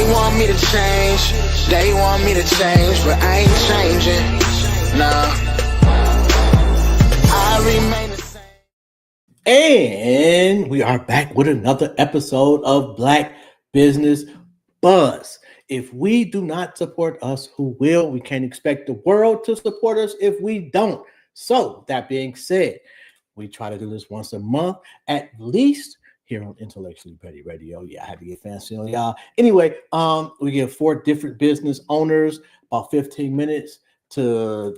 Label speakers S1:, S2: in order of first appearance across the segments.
S1: They want me to change, but I ain't changing. Nah, I remain the same.
S2: And we are back with another episode of Black Business Buzz. If we do not support us, who will? We can't expect the world to support us if we don't. So, that being said, we try to do this once a month at least here on Intellectually Petty Radio. Yeah, I had to get fancy on y'all. Anyway, we get 4 different business owners about 15 minutes to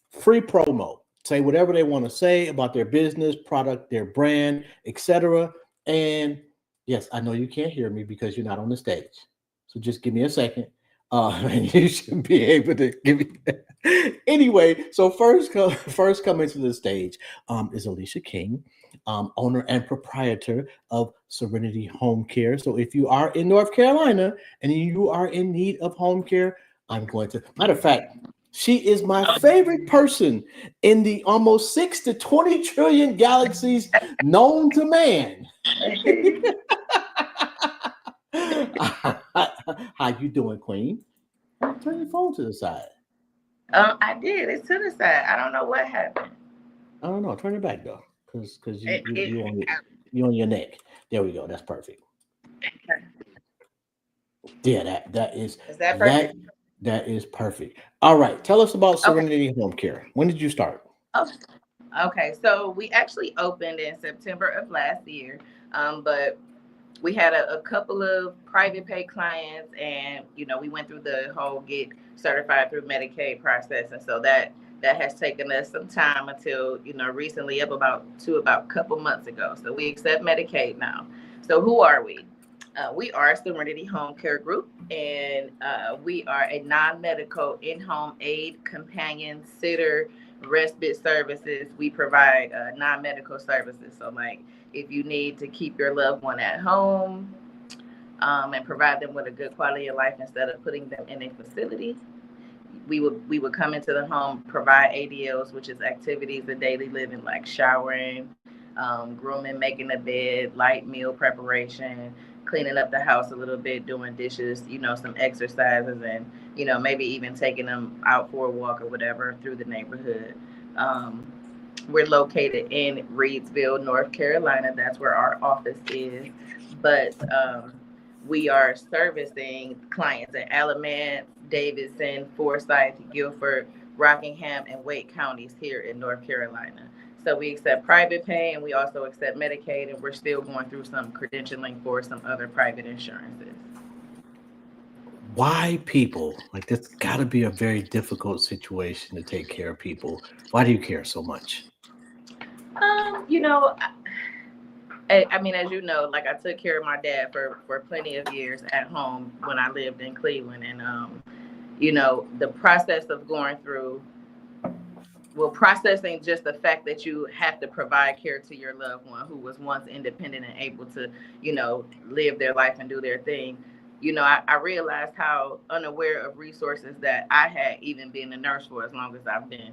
S2: free promo. Say whatever they want to say about their business, product, their brand, etc. And yes, I know you can't hear me because you're not on the stage. So just give me a second. And you should be able to give me. Anyway, so first coming to the stage is Alicia King, owner and proprietor of Serenity Home Care. So if you are in North Carolina and you are in need of home care, I'm going to. Matter of fact, she is my favorite person in the almost 6 to 20 trillion galaxies known to man. How you doing, Queen? Turn your phone to the side.
S3: I did. It's to the side. I don't know what happened.
S2: I don't know. Turn it back though, because you on your neck. There we go. That's perfect.
S3: Okay.
S2: Yeah, that is
S3: that perfect?
S2: That is perfect. All right. Tell us about Serenity Home Care. When did you start?
S3: Okay. So we actually opened in September of last year, but we had a couple of private pay clients, and we went through the whole get certified through Medicaid process, and so that has taken us some time until recently, about a couple months ago. So we accept Medicaid now. So who are we? We are Serenity Home Care Group, and we are a non-medical in-home aid, companion, sitter, respite services. We provide non-medical services. So like if you need to keep your loved one at home and provide them with a good quality of life instead of putting them in a facility, we would come into the home, provide ADLs, which is activities of daily living, like showering, grooming, making a bed, light meal preparation, cleaning up the house a little bit, doing dishes, some exercises, and maybe even taking them out for a walk or whatever through the neighborhood. We're located in Reidsville, North Carolina. That's where our office is. But we are servicing clients in Alamance, Davidson, Forsyth, Guilford, Rockingham, and Wake counties here in North Carolina. So we accept private pay, and we also accept Medicaid, and we're still going through some credentialing for some other private insurances.
S2: Why people? Like, that's got to be a very difficult situation to take care of people. Why do you care so much?
S3: I mean, as you know, like I took care of my dad for plenty of years at home when I lived in Cleveland. And, the process of going through, processing just the fact that you have to provide care to your loved one who was once independent and able to, live their life and do their thing. I realized how unaware of resources that I had, even being a nurse for as long as I've been.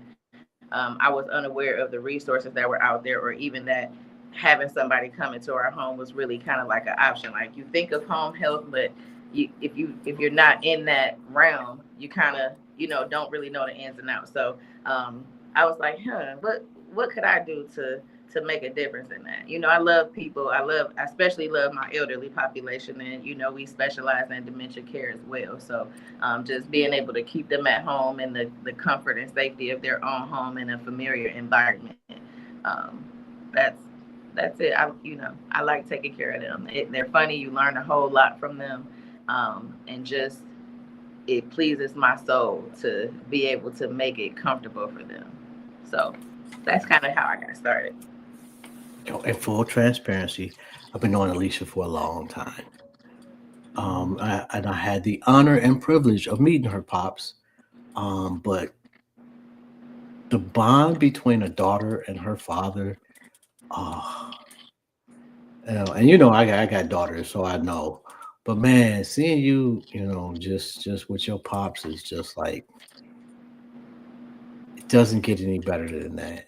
S3: I was unaware of the resources that were out there, or even that having somebody come into our home was really kind of like an option. Like, you think of home health, but if you're not in that realm, you kind of don't really know the ins and outs. So I was like, what could I do to make a difference in that? I love people. I especially love my elderly population, and we specialize in dementia care as well. So just being able to keep them at home in the comfort and safety of their own home in a familiar environment. That's it. I like taking care of them. They're funny. You learn a whole lot from them, and just it pleases my soul to be able to make it comfortable for them. So that's kind of how I got started.
S2: In full transparency, I've been knowing Alicia for a long time. I had the honor and privilege of meeting her pops. But the bond between a daughter and her father, and I got daughters, so I know. But man, seeing you, just with your pops is just like, it doesn't get any better than that.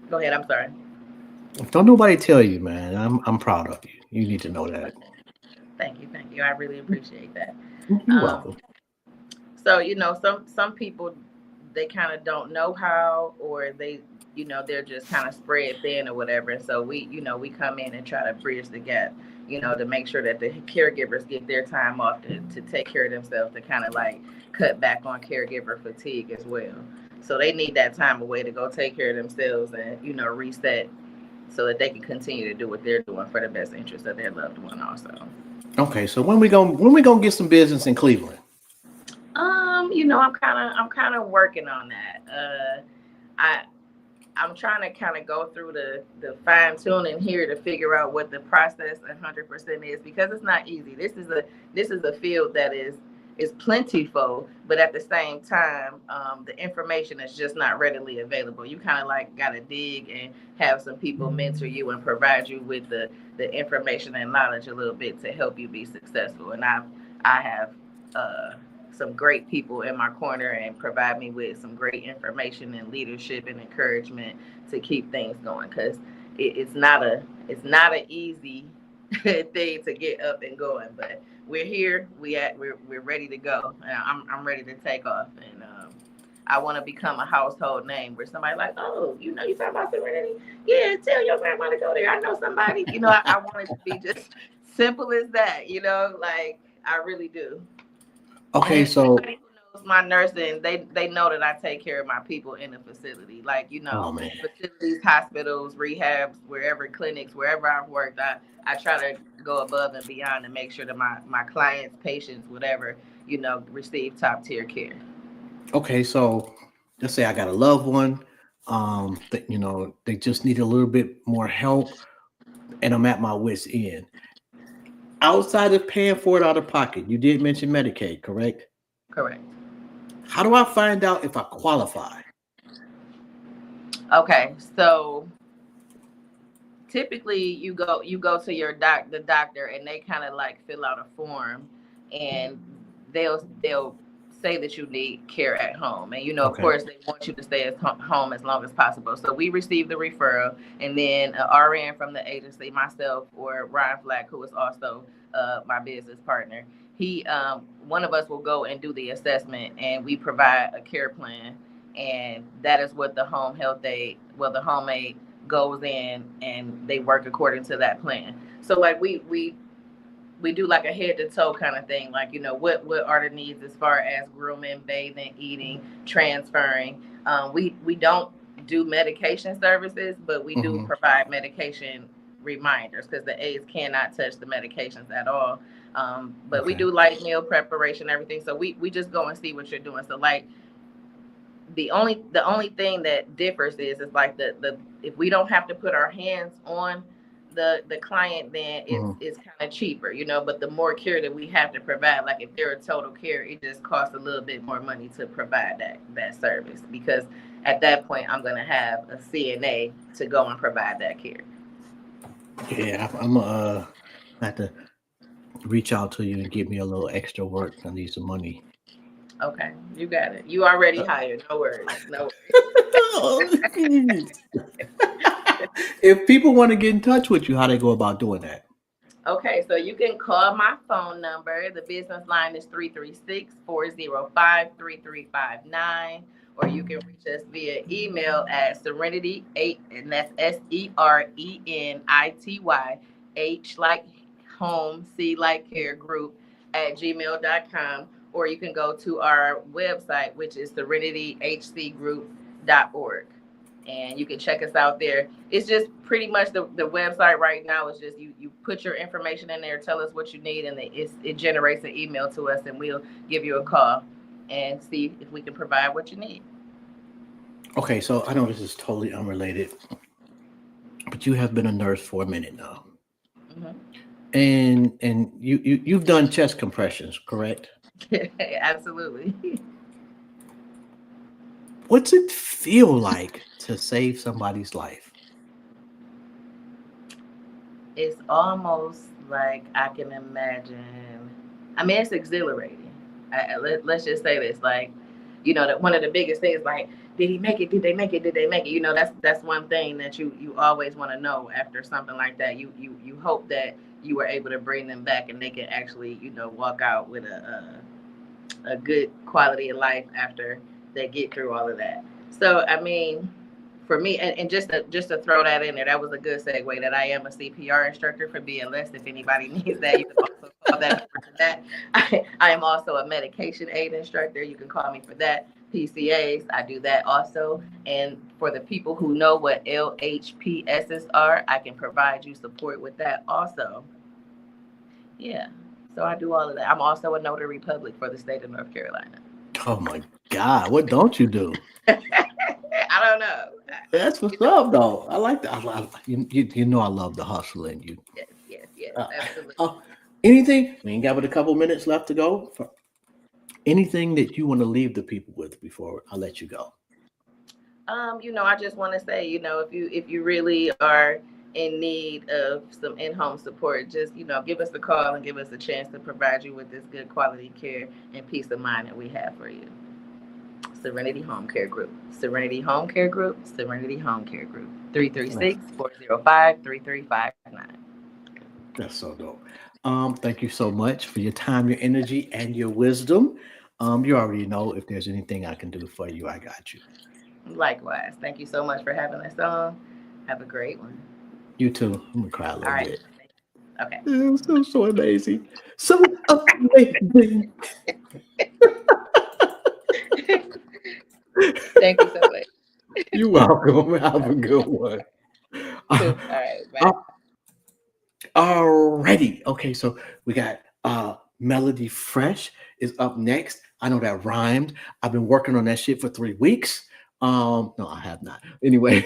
S3: Go ahead. I'm sorry.
S2: Don't nobody tell you, man. I'm proud of you. You need to know that.
S3: Thank you, thank you. I really appreciate that.
S2: You're
S3: Um,
S2: welcome.
S3: so some people, they kind of don't know how, or they're just kind of spread thin or whatever. And so we come in and try to bridge the gap, to make sure that the caregivers get their time off to take care of themselves, to kind of like cut back on caregiver fatigue as well. So they need that time away to go take care of themselves and reset, so that they can continue to do what they're doing for the best interest of their loved one also.
S2: Okay, so when we gonna get some business in Cleveland?
S3: I'm kind of working on that. I I'm trying to kind of go through the fine tuning here to figure out what the process 100% is, because it's not easy. This is a field that is plentiful, but at the same time, the information is just not readily available. You kind of like got to dig and have some people mentor you and provide you with the information and knowledge a little bit to help you be successful. And I have some great people in my corner and provide me with some great information and leadership and encouragement to keep things going, because it's not an easy thing to get up and going, but we're here. We're ready to go. And I'm ready to take off, and I want to become a household name where somebody like, oh, you talking about Serenity? Yeah, tell your grandma to go there. I know somebody. I want it to be just simple as that. Like I really do.
S2: Okay,
S3: And
S2: so
S3: anybody who knows my nursing, they know that I take care of my people in the facility. Like,
S2: oh man,
S3: facilities, hospitals, rehabs, wherever, clinics, wherever I've worked, I try to go above and beyond to make sure that my clients, patients, whatever, receive top tier care.
S2: okay, so let's say I got a loved one, that they just need a little bit more help, and I'm at my wit's end. Outside of paying for it out of pocket, you did mention Medicaid, correct?
S3: Correct.
S2: How do I find out if I qualify?
S3: Okay, so typically you go to the doctor, and they kind of like fill out a form, and they'll say that you need care at home, and of
S2: Okay.
S3: course they want you to stay at home as long as possible. So we receive the referral, and then an RN from the agency, myself or Ryan Flack, who is also my business partner, he one of us will go and do the assessment, and we provide a care plan, and that is what the home health aide, well, the home aide goes in and they work according to that plan. So like we do like a head to toe kind of thing. Like, what are the needs as far as grooming, bathing, eating, transferring. We don't do medication services, but we do
S2: Hmm.
S3: provide medication reminders, because the aides cannot touch the medications at all. But we
S2: Okay.
S3: do light meal preparation, everything. So we just go and see what you're doing. So like the only thing that differs is like the if we don't have to put our hands on the client, then
S2: Hmm.
S3: it's kind of cheaper, but the more care that we have to provide, like if they're a total care, it just costs a little bit more money to provide that service, because at that point I'm going to have a CNA to go and provide that care.
S2: Yeah, I'm have to reach out to you and give me a little extra work. I need some money.
S3: Okay, you got it. You already hired. No worries. No
S2: If people want to get in touch with you, how they go about doing that?
S3: Okay, so you can call my phone number. The business line is 336-405-3359. Or you can reach us via email at Serenity8, and that's SERENITY, like home, C like care group at gmail.com. Or you can go to our website, which is serenityhcgroup.org, and you can check us out there. It's just pretty much the website right now is just you put your information in there, tell us what you need, and it generates an email to us, and we'll give you a call and see if we can provide what you need.
S2: Okay, so I know this is totally unrelated, but you have been a nurse for a minute now,
S3: Hmm.
S2: and you've done chest compressions, correct?
S3: Absolutely.
S2: What's it feel like to save somebody's life?
S3: It's almost like I can imagine. I mean, it's exhilarating. Let's just say this, like, that one of the biggest things, like, did he make it? Did they make it? Did they make it? That's one thing that you always want to know after something like that. You hope that you were able to bring them back and they can actually, walk out with a good quality of life after they get through all of that. So, I mean, for me, and just to throw that in there, that was a good segue that I am a CPR instructor for BLS. If anybody needs that, you can also call that number for that. I am also a medication aid instructor. You can call me for that. PCAs, I do that also. And for the people who know what LHPSs are, I can provide you support with that also. Yeah. So I do all of that. I'm also a notary public for the state of North Carolina.
S2: Oh my God, what don't you do?
S3: I don't know.
S2: That's what's up, though. I like that. You know I love the hustle in you.
S3: Yes, yes, yes,
S2: Uh,
S3: absolutely.
S2: Anything? We ain't got but a couple minutes left to go. Anything that you want to leave the people with before I let you go?
S3: I just want to say, if you really are in need of some in-home support, just give us a call and give us a chance to provide you with this good quality care and peace of mind that we have for you. Serenity Home Care Group. Serenity Home Care Group. Serenity Home Care Group. 336-405-3359.
S2: That's so dope. Thank you so much for your time, your energy, and your wisdom. You already know if there's anything I can do for you, I got you.
S3: Likewise. Thank you so much for having us on. Have a great one.
S2: You too. I'm gonna cry a
S3: All
S2: little
S3: right.
S2: bit.
S3: Okay.
S2: It was so amazing. So amazing.
S3: Thank you so much.
S2: You're welcome. Have a good one.
S3: All right. Bye.
S2: Alrighty. Okay, so we got Melody Fresh is up next. I know that rhymed. I've been working on that shit for 3 weeks. No, I have not. Anyway.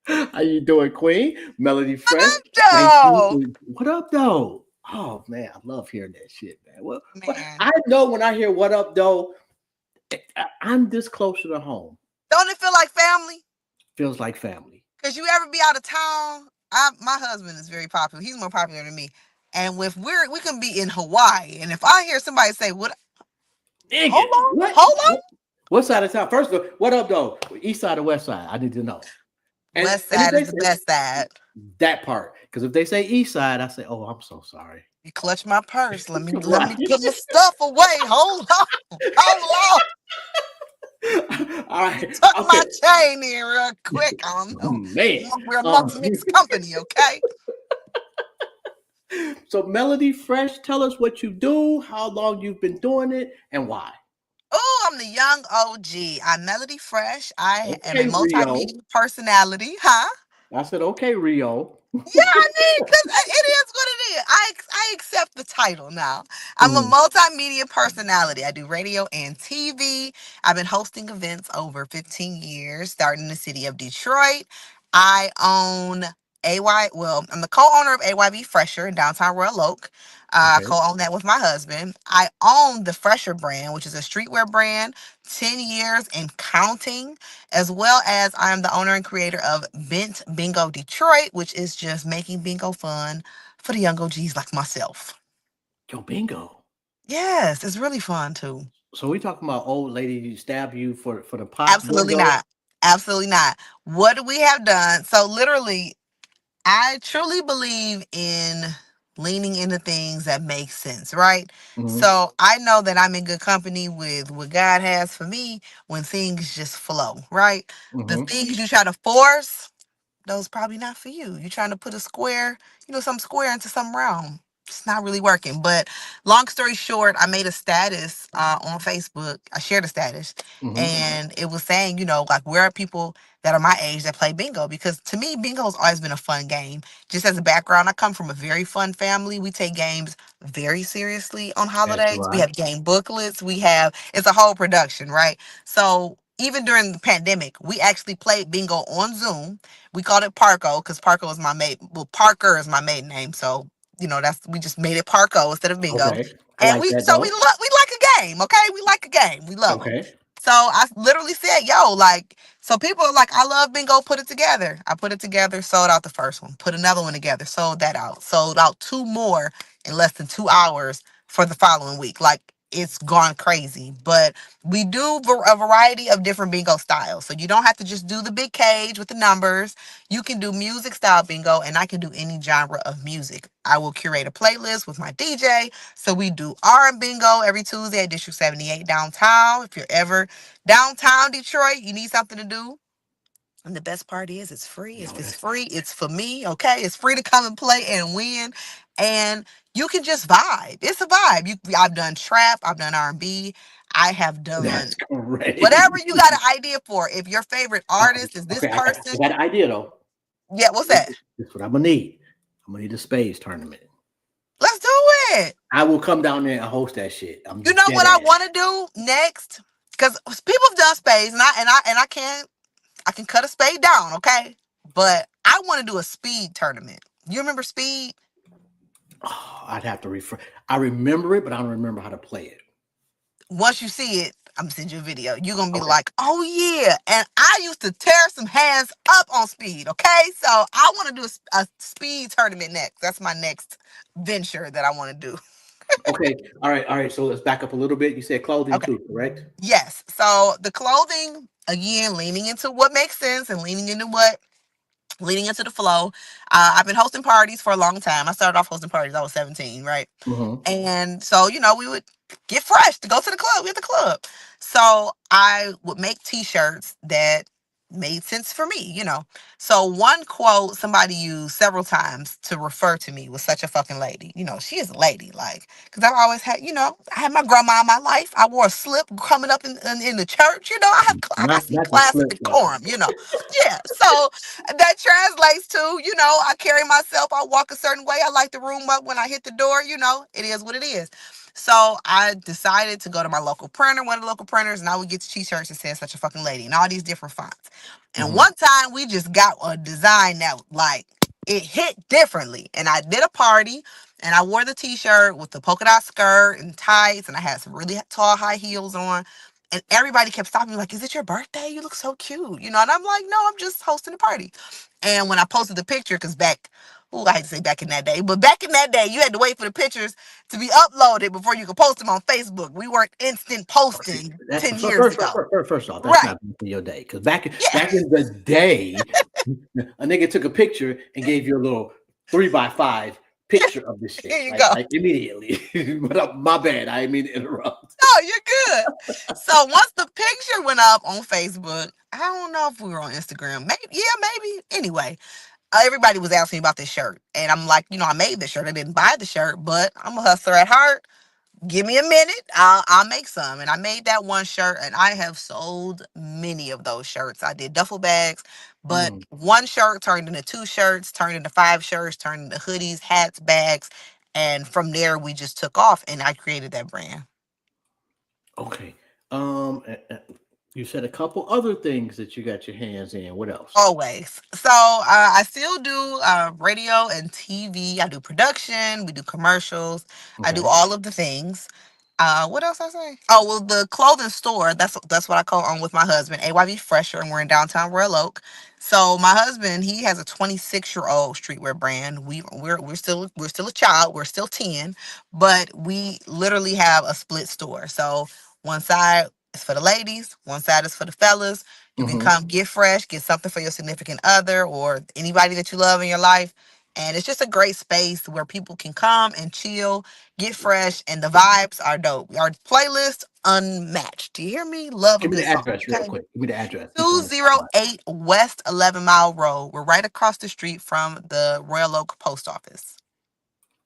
S2: How you doing, Queen? Melody Fresh. Thank
S4: Joe.
S2: you. What up, though? Oh man, I love hearing that shit, man. Well,
S4: Man,
S2: I know when I hear what up, though, I'm this closer to home.
S4: don't it feel like family?
S2: Feels like family.
S4: Because you ever be out of town? My husband is very popular. He's more popular than me. And if we can be in Hawaii, and if I hear somebody say, "What?
S2: Nigga,
S4: Hold on.
S2: What side of town? First of all, what up, though? East side or west side? I need to know.
S4: West
S2: if
S4: side
S2: they
S4: is the
S2: say
S4: best side."
S2: that part, because if they say east side, I say, oh, I'm so sorry.
S4: You clutch my purse. Let me
S2: Right.
S4: put my stuff away. Hold on. Hold
S2: All right.
S4: on. Tuck
S2: Okay.
S4: my chain in real quick. I don't know.
S2: Man.
S4: We're amongst mixed company, okay?
S2: So, Melody Fresh, tell us what you do, how long you've been doing it, and why.
S4: Oh, I'm the young OG. I'm Melody Fresh. I am a
S2: Okay, Rio.
S4: multimedia personality, huh?
S2: I said, okay, Rio.
S4: Yeah, I mean, because it is what it is. I accept the title now. I'm a
S2: Mhm.
S4: multimedia personality. I do radio and TV. I've been hosting events over 15 years, starting in the city of Detroit. I own I'm the co-owner of AYB Fresher in downtown Royal Oak. I
S2: Okay.
S4: co-own that with my husband. I own the Fresher brand, which is a streetwear brand, 10 years and counting, as well as I am the owner and creator of Bent Bingo Detroit, which is just making bingo fun for the young OGs like myself.
S2: Yo, bingo.
S4: Yes, it's really fun too.
S2: So we talking about old lady stab you for the pot
S4: Absolutely
S2: bingo?
S4: not. Absolutely not. What do we have done? So literally, I truly believe in leaning into things that make sense, right?
S2: Mhm.
S4: So I know that I'm in good company with what God has for me when things just flow, right? The
S2: Mhm.
S4: things you try to force, those probably not for you. You're trying to put a square, some square into some round. It's not really working. But long story short, I made a status on Facebook. I shared a status,
S2: Mhm.
S4: and it was saying, like, where are people that are my age that play bingo? Because to me, bingo has always been a fun game. Just as a background, I come from a very fun family. We take games very seriously on
S2: As do
S4: holidays. We
S2: I.
S4: have game booklets. It's a whole production, right? So even during the pandemic, we actually played bingo on Zoom. We called it Parko because Parko is my maiden. Well, Parker is my maiden name, so we just made it Parko instead of bingo.
S2: Okay. I
S4: And
S2: like
S4: we
S2: that
S4: so we
S2: though.
S4: love we like a game, okay? We like a game. We love them.
S2: Okay.
S4: So I literally said, "Yo, like," so people are like, "I love bingo. Put it together." I put it together, sold out the first one. Put another one together, sold that out. Sold out two more in less than 2 hours for the following week. Like it's gone crazy. But we do a variety of different bingo styles. So you don't have to just do the big cage with the numbers. You can do music style bingo, and I can do any genre of music. I will curate a playlist with my DJ. So we do R&B bingo every Tuesday at District 78 downtown. If you're ever downtown Detroit, you need something to do. And the best part is it's free. If it's free, it's for me. Okay. It's free to come and play and win. And you can just vibe. It's a vibe. I've done trap, I've done R&B, I have done
S2: That's great.
S4: whatever you got an idea for. If your favorite artist is this
S2: Okay, I
S4: person.
S2: got an idea though.
S4: Yeah, what's that?
S2: This is what I'm gonna need. I'm gonna need a spades tournament.
S4: Let's do it.
S2: I will come down there and host that shit.
S4: You know what I want to do next? Because people have done spades, and I can cut a spade down, okay? But I want to do a speed tournament. You remember speed?
S2: Oh, I'd have to refer. I remember it, but I don't remember how to play it.
S4: Once you see it, I'm gonna send you a video. You're gonna be like, oh yeah. And I used to tear some hands up on speed, okay? So I want to do a speed tournament next. That's my next venture that I want to do.
S2: Okay. All right. So let's back up a little bit. You said clothing too, correct?
S4: Yes. So the clothing, again, leaning into what makes sense and leaning into the flow. I've been hosting parties for a long time. I started off hosting parties. I was 17, right?
S2: Mm-hmm.
S4: And so, we would get fresh to go to the club. We at the club. So I would make t-shirts that made sense for me. So one quote somebody used several times to refer to me was such a fucking lady. She is a lady, like, because I've always had, I had my grandma in my life. I wore a slip coming up in the church. I got some class and decorum, Yeah. So that translates to, I carry myself, I walk a certain way. I light the room up when I hit the door, it is what it is. So I decided to go to my local printer, one of the local printers, and I would get t-shirts that said such a fucking lady and all these different fonts. And one time we just got a design that like it hit differently. And I did a party and I wore the t-shirt with the polka dot skirt and tights, and I had some really tall high heels on. And everybody kept stopping me like, is it your birthday? You look so cute. And I'm like, no, I'm just hosting a party. And when I posted the picture, because I hate to say back in that day, but back in that day, you had to wait for the pictures to be uploaded before you could post them on Facebook. We weren't instant posting 10 years ago.
S2: First off, that's not in your day. Because back in the day, a nigga took a picture and gave you a little 3x5 picture of this shit.
S4: Here you go.
S2: Like immediately. But my bad. I didn't mean to interrupt.
S4: No, you're good. So once the picture went up on Facebook, I don't know if we were on Instagram. Maybe. Anyway, everybody was asking me about this shirt. And I'm like, I made the shirt. I didn't buy the shirt, but I'm a hustler at heart. Give me a minute. I'll make some. And I made that one shirt, and I have sold many of those shirts. I did duffel bags, but one shirt turned into 2 shirts, turned into 5 shirts, turned into hoodies, hats, bags. And from there, we just took off, and I created that brand.
S2: Okay. You said a couple other things that you got your hands in. What else?
S4: Always. So I still do radio and TV. I do production. We do commercials. Okay. I do all of the things. What else I say? Oh, well, the clothing store. That's what I co-own with my husband, AYV Fresher, and we're in downtown Royal Oak. So my husband, he has a 26-year-old streetwear brand. We're still a child. We're still 10, but we literally have a split store. So one side is for the ladies, one side is for the fellas. You can come get fresh, get something for your significant other or anybody that you love in your life. And it's just a great space where people can come and chill, get fresh, and the vibes are dope. Our playlist unmatched. Do you hear me? Love.
S2: Give me the address real quick. Give me the address.
S4: 208 West 11 Mile Road. We're right across the street from the Royal Oak Post Office.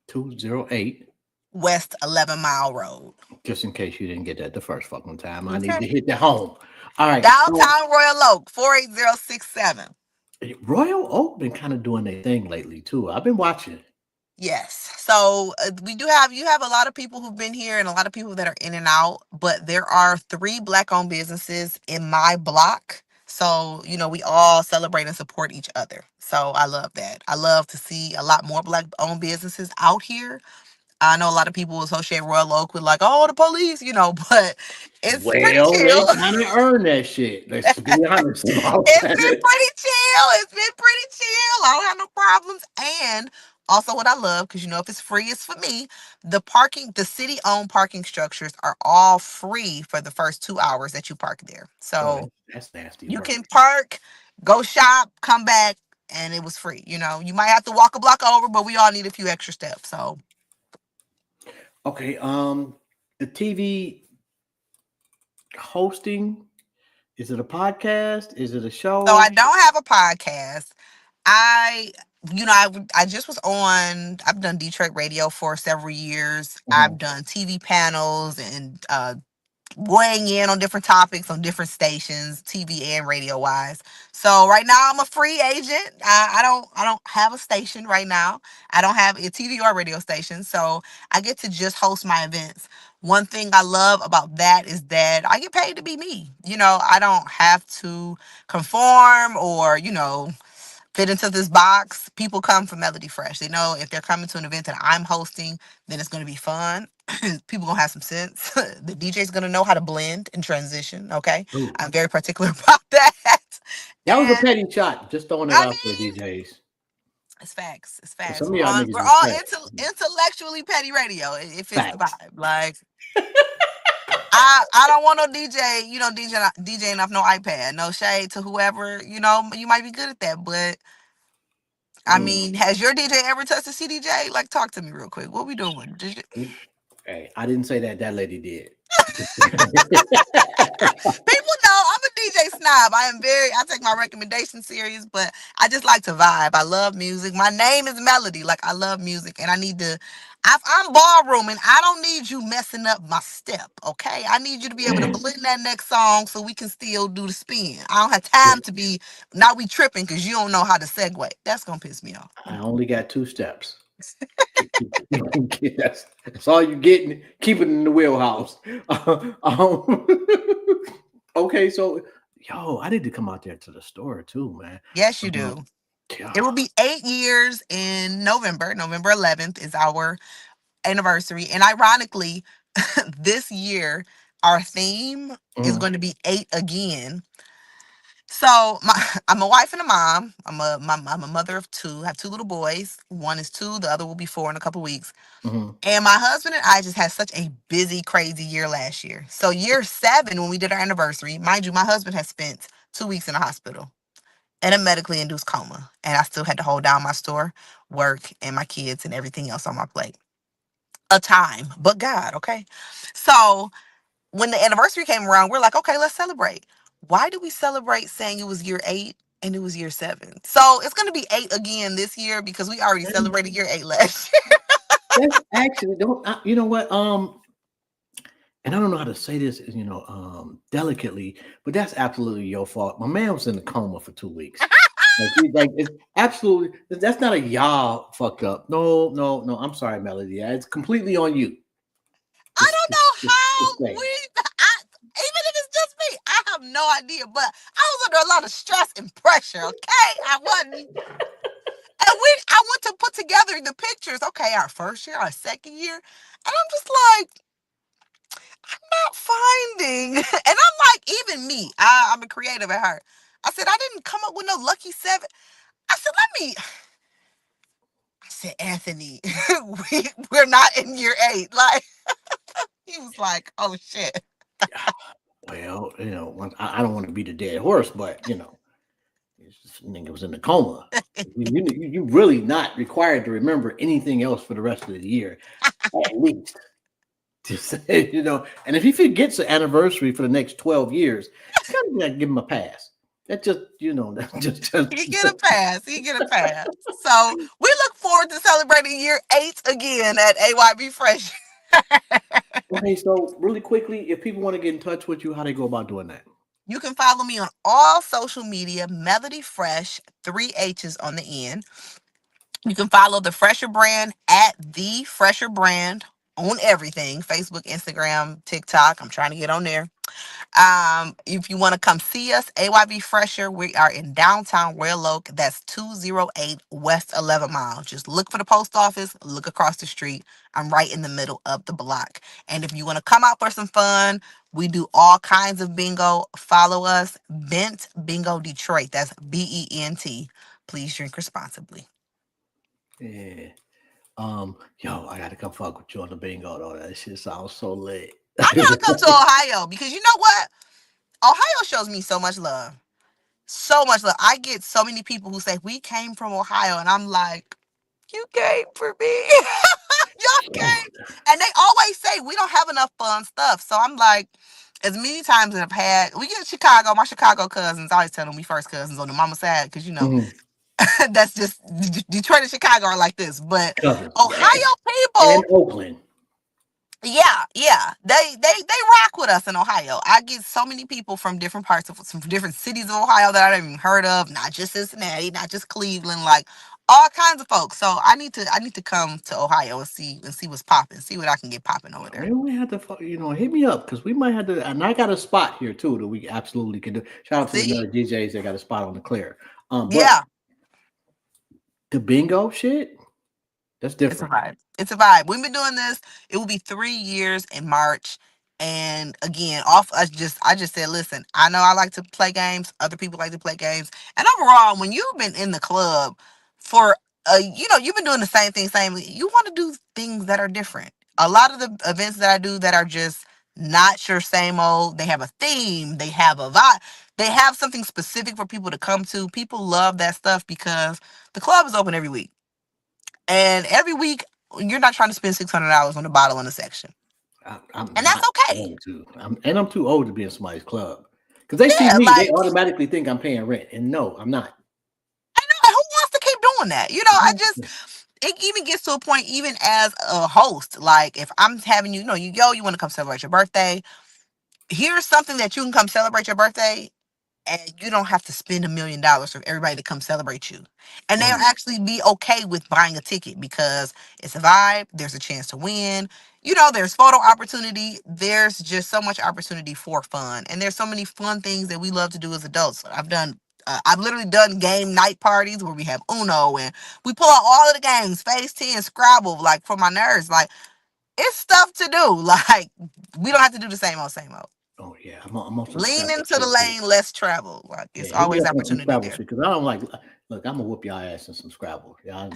S2: 208
S4: West 11 Mile Road.
S2: Just in case you didn't get that the first fucking time. I need to hit the home. All right.
S4: Downtown Royal Oak, 48067.
S2: Royal Oak been kind of doing their thing lately too. I've been watching.
S4: Yes. So you have a lot of people who've been here and a lot of people that are in and out, but there are 3 Black-owned businesses in my block. So, we all celebrate and support each other. So I love that. I love to see a lot more Black-owned businesses out here. I know a lot of people associate Royal Oak with like, the police, but it's pretty chill.
S2: They kind of earn that shit. Let's be honest.
S4: It's been pretty chill. I don't have no problems. And Also, what I love, because if it's free, it's for me. The city-owned parking structures are all free for the first 2 hours that you park there.
S2: Oh,
S4: So
S2: that's nasty
S4: you
S2: work.
S4: can park, go shop, come back, and it was free. You might have to walk a block over, but we all need a few extra steps. So,
S2: Okay, the TV hosting, is it a podcast? Is it a
S4: so I
S2: show?
S4: don't have a podcast. I, I just was on. I've done Detroit radio for several years. I've
S2: Mhm.
S4: done TV panels and weighing in on different topics on different stations, TV and radio wise. So right now I'm a free agent. I don't have a station right now. I don't have a TV or radio station. So I get to just host my events. One thing I love about that is that I get paid to be me. I don't have to conform or, fit into this box. People come for Melody Fresh. They know if they're coming to an event that I'm hosting, then it's going to be fun. People gonna have some sense. The DJ's gonna know how to blend and transition. Okay,
S2: Ooh,
S4: I'm very particular about that.
S2: that was a
S4: And
S2: petty shot. Just throwing it
S4: I
S2: out there,
S4: mean,
S2: DJs.
S4: it's facts. It's
S2: 'Cause
S4: facts.
S2: some of
S4: We're
S2: y'all
S4: on.
S2: niggas
S4: We're
S2: is
S4: all
S2: trash.
S4: intellectually petty radio. It fits the
S2: Facts.
S4: vibe. Like I don't want no DJ. DJing off no iPad. No shade to whoever. You might be good at that, but I
S2: Mm.
S4: mean, has your DJ ever touched a CDJ? Like, talk to me real quick. What we doing?
S2: Hey, I didn't say that. That lady did.
S4: People know I'm a DJ snob. I take my recommendations serious, but I just like to vibe. I love music. My name is Melody. Like, I love music, and I'm ballroom, and I don't need you messing up my step, okay? I need you to be able to blend that next song so we can still do the spin. I don't have time to be, now we tripping because you don't know how to segue. That's going to piss me off.
S2: I only got 2 steps. That's all you getting. Keep it in the wheelhouse. Um, okay, so I need to come out there to the store too, man.
S4: Yes, you
S2: Um,
S4: do. It will
S2: God.
S4: be 8 years in November. November 11th is our anniversary. And ironically, this year, our theme is
S2: Mhm,
S4: going to be 8 again. So I'm a wife and a mom. I'm a mother of two. I have two little boys. One is 2, the other will be 4 in a couple weeks.
S2: mhm.
S4: And my husband and I just had such a busy, crazy year last year. So year 7, when we did our anniversary, mind you, my husband has spent 2 weeks in the hospital in a medically induced coma. And I still had to hold down my store, work, and my kids and everything else on my plate. A time, but God, okay? So when the anniversary came around, we're like, okay, let's celebrate. Why do we celebrate saying it was year 8 and it was year 7? So it's going to be 8 again this year because we already celebrated year 8 last year.
S2: That's actually don't. You know what? And I don't know how to say this, delicately, but that's absolutely your fault. My man was in a coma for 2 weeks. Like it's absolutely. That's not a y'all fucked up. No, no, no. I'm sorry, Melody. Yeah, it's completely on you.
S4: I
S2: Just,
S4: don't
S2: just,
S4: know
S2: just, just
S4: how
S2: saying.
S4: even if it's just me, I have no idea. But I was under a lot of stress and pressure. Okay, I wasn't. And I went to put together the pictures. Okay, our first year, our second year, and I'm just like, not finding. And I'm like, even me, I'm a creative at heart. I said, I didn't come up with no lucky 7. I said, I said, Anthony, we're not in year 8. Like, he was like, oh shit.
S2: Well, I don't want to be the dead horse, but this nigga was in a coma. You really not required to remember anything else for the rest of the year, at least. To say, and if he forgets the anniversary for the next 12 years, kind of like give him a pass. That just, that
S4: He get a pass. He get a pass. So we look forward to celebrating year 8 again at AYB Fresh.
S2: okay. So really quickly, if people want to get in touch with you, how they go about doing that?
S4: You can follow me on all social media, Melody Fresh, 3 H's on the end. You can follow the Fresher brand at the Fresher brand on everything: Facebook, Instagram, TikTok. I'm trying to get on there. If you want to come see us, AYB Fresher, we are in downtown Royal Oak. That's 208 West 11 Mile. Just look for the post office, look across the street. I'm right in the middle of the block. And if you want to come out for some fun, we do all kinds of bingo. Follow us, Bent Bingo Detroit. That's BENT. Please drink responsibly.
S2: Yeah. Yo, I gotta come fuck with you on the bingo though. That shit sounds so lit.
S4: I gotta come to Ohio because you know what? Ohio shows me so much love. So much love. I get so many people who say, we came from Ohio. And I'm like, you came for me. Y'all
S2: Yo,
S4: came. And they always say, we don't have enough fun stuff. So I'm like, as many times in the past, we get Chicago, my Chicago cousins, I always tell them we first cousins on the mama side because, you know,
S2: mhm.
S4: that's just Detroit and Chicago are like this. But
S2: Cousins.
S4: Ohio
S2: And
S4: people,
S2: Oakland.
S4: yeah, they rock with us in Ohio. I get so many people from different parts of some different cities of Ohio that I haven't even heard of. Not just Cincinnati, not just Cleveland, like all kinds of folks. So I need to come to Ohio and see what's popping, see what I can get popping over there.
S2: Maybe we have to, hit me up because we might have to. And I got a spot here too that we absolutely can do. Shout out to the
S4: See,
S2: other DJs that got a spot on the clear. But
S4: yeah.
S2: the bingo shit, that's
S4: It's a
S2: different.
S4: vibe. It's a vibe. We've been doing this. It will be 3 years in March. And again, I just said, listen, I know I like to play games. Other people like to play games. And overall, when you've been in the club for you've been doing the same thing, you want to do things that are different. A lot of the events that I do that are just not your same old, they have a theme, they have a vibe, they have something specific for people to come to. People love that stuff because the club is open every week. And every week, you're not trying to spend $600 on a bottle in a section,
S2: I'm
S4: and that's
S2: not
S4: okay.
S2: going to. I'm too old to be in somebody's club because they see
S4: Yeah,
S2: me, they
S4: like
S2: automatically think I'm paying rent, and no, I'm not.
S4: I know who wants to keep doing that. It even gets to a point, even as a host, like if I'm having you want to come celebrate your birthday. Here's something that you can come celebrate your birthday and you don't have to spend $1 million for everybody to come celebrate you. And they'll
S2: Mm,
S4: actually be okay with buying a ticket because it's a vibe. There's a chance to win. There's photo opportunity. There's just so much opportunity for fun. And there's so many fun things that we love to do as adults. I've literally done game night parties where we have Uno and we pull out all of the games, Phase 10, Scrabble, like for my nerds. Like, it's stuff to do. Like, we don't have to do the same old, same old.
S2: oh yeah, I'm on some
S4: Lean
S2: Scrabble
S4: into the
S2: shit too.
S4: lane, less travel. Like,
S2: Yeah,
S4: it's
S2: hit me
S4: always
S2: up on some
S4: opportunity
S2: Scrabble
S4: there.
S2: shit because I don't like. Look, I'm gonna whoop y'all ass in some Scrabble. Y'all.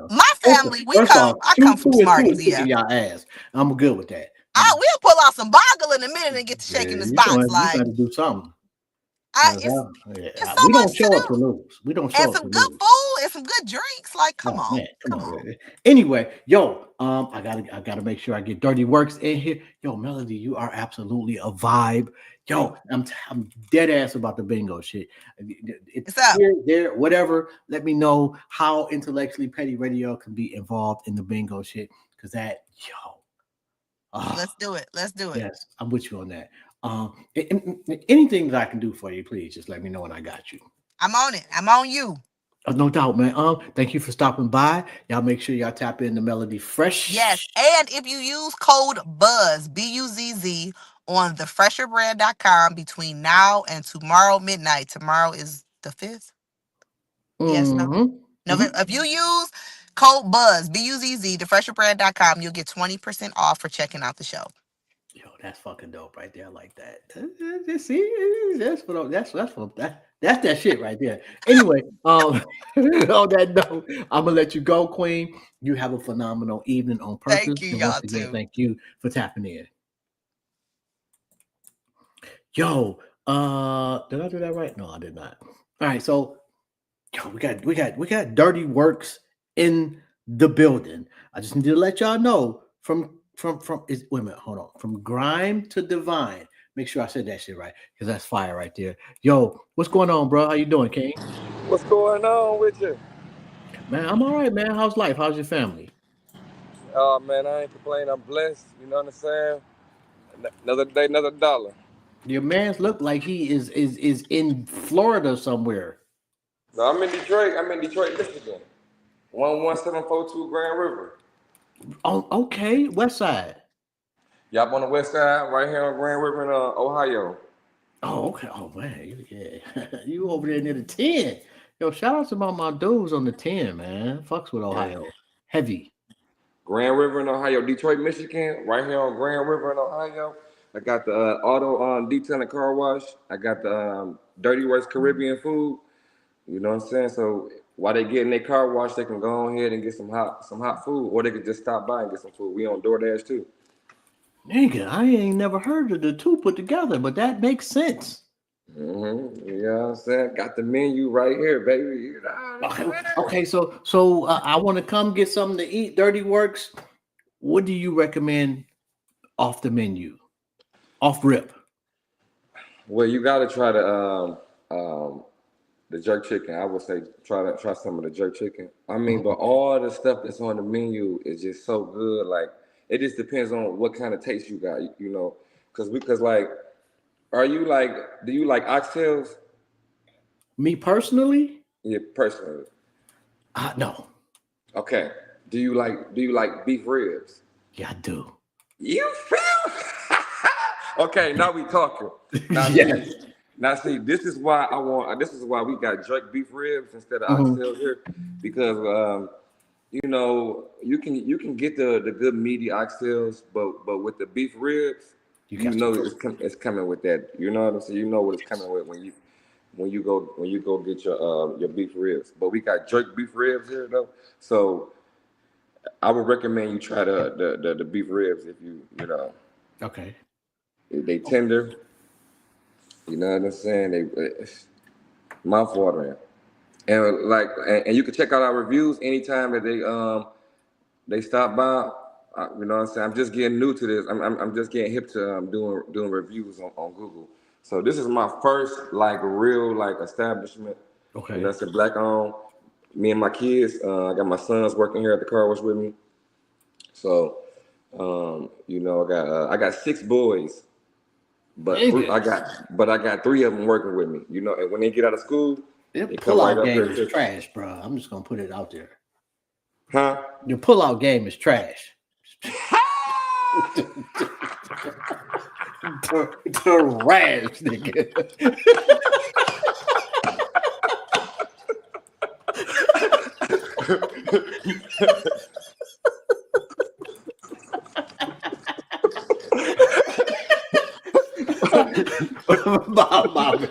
S4: My family,
S2: First off,
S4: I
S2: two
S4: come from
S2: two and two
S4: Smarties,
S2: is kicking
S4: yeah.
S2: y'all ass. I'm good with that.
S4: We'll pull out some boggle in a minute and get to
S2: Yeah,
S4: shaking this box.
S2: you
S4: Like,
S2: gonna have to do something.
S4: it's so
S2: We don't
S4: much to
S2: show up to
S4: do.
S2: lose. We don't
S4: And
S2: show up
S4: some
S2: to
S4: good
S2: lose.
S4: food and some good drinks. Like, come
S2: Oh man,
S4: on.
S2: come
S4: Come
S2: on.
S4: on.
S2: Anyway, yo, I gotta make sure I get Dirty Works in here. Yo, Melody, you are absolutely a vibe. Yo, I'm dead ass about the bingo shit. It's
S4: It's up.
S2: here, there, whatever. Let me know how intellectually petty radio can be involved in the bingo shit. Cause ah,
S4: Let's do it. Let's do it.
S2: yes, I'm with you on that. Anything that I can do for you, please just let me know and I got you.
S4: I'm on it. I'm on you.
S2: No doubt, man. Thank you for stopping by. Y'all make sure y'all tap in the Melody
S4: Yes.
S2: Fresh.
S4: And if you use code BUZZ, BUZZ, on thefresherbrand.com between now and tomorrow midnight. Tomorrow is the 5th. Yes, no.
S2: Mm-hmm.
S4: November.
S2: Mm-hmm.
S4: If you use code BUZZ, BUZZ, thefresherbrand.com, you'll get 20% off for checking out the show.
S2: Yo, that's fucking dope right there. I like that. See, that's that shit right there. Anyway, on that note, I'm gonna let you go, Queen. You have a phenomenal evening on purpose.
S4: Thank you,
S2: And once
S4: y'all,
S2: again,
S4: too.
S2: thank you for tapping in. Yo, did I do that right? No, I did not. All right, so yo, we got Dirty Works in the building. I just need to let y'all know from is wait a minute, hold on. From grime to divine. Make sure I said that shit right because that's fire right there. Yo, what's going on, bro? How you doing, King?
S5: What's going on with you?
S2: Man, I'm all right, man. How's life? How's your family?
S5: Oh man, I ain't complaining. I'm blessed. You know what I'm saying? Another day, another dollar.
S2: Your man's look like he is in Florida somewhere.
S5: No, I'm in Detroit. I'm in Detroit, Michigan. 11742 Grand River.
S2: Oh, okay, West Side.
S5: Y'all on the west side, right here on Grand River in Ohio.
S2: Oh, okay. Oh man, yeah. You over there near the 10. Yo, shout out to my dudes on the 10, man. Fucks with
S5: Yeah.
S2: Ohio. Heavy.
S5: Grand River in Ohio, Detroit, Michigan, right here on Grand River in Ohio. I got the auto detail car wash. I got the Dirty West Caribbean food. You know what I'm saying? So while they get in their car wash, they can go ahead and get some hot food, or they can just stop by and get some food. We on DoorDash too.
S2: Nigga, I ain't never heard of the two put together, but that makes sense.
S5: You know what I'm saying? Got the menu right here, baby. You know,
S2: Okay, so I want to come get something to eat. Dirty Works. What do you recommend off the menu, off rip?
S5: Well, you got to try the jerk chicken. I would say try some of the jerk chicken. I mean, but all the stuff that's on the menu is just so good. Like it just depends on what kind of taste you got. You know, because like, do you like oxtails?
S2: Me personally,
S5: Yeah, personally.
S2: no.
S5: Okay. Do you like beef ribs?
S2: Yeah, I do.
S5: You feel? Okay, now we talking.
S2: Yes.
S5: See, this is why we got jerk beef ribs instead of
S2: Mhm.
S5: oxtails here, because you know you can get the good meaty oxtails, but with the beef ribs, you know it's coming with that. You know what I'm saying? You know what it's coming with when you go get your beef ribs. But we got jerk beef ribs here though, so I would recommend you try the beef ribs if you know.
S2: Okay.
S5: They tender. You know what I'm saying? They mouth watering. And you can check out our reviews anytime that they stop by. You know what I'm saying? I'm just getting new to this. I'm just getting hip to doing reviews on Google. So this is my first real establishment.
S2: Okay.
S5: You know, it's a black owned. Me and my kids. I got my sons working here at the car wash with me. So you know, I got 6 boys. But I got 3 of them working with me. You know, and when they get out of school,
S2: Your
S5: they come right
S2: pullout
S5: up
S2: game
S5: here.
S2: is trash, bro. I'm just gonna put it out there.
S5: Huh?
S2: Your pullout game is trash. Trash, nigga. my man.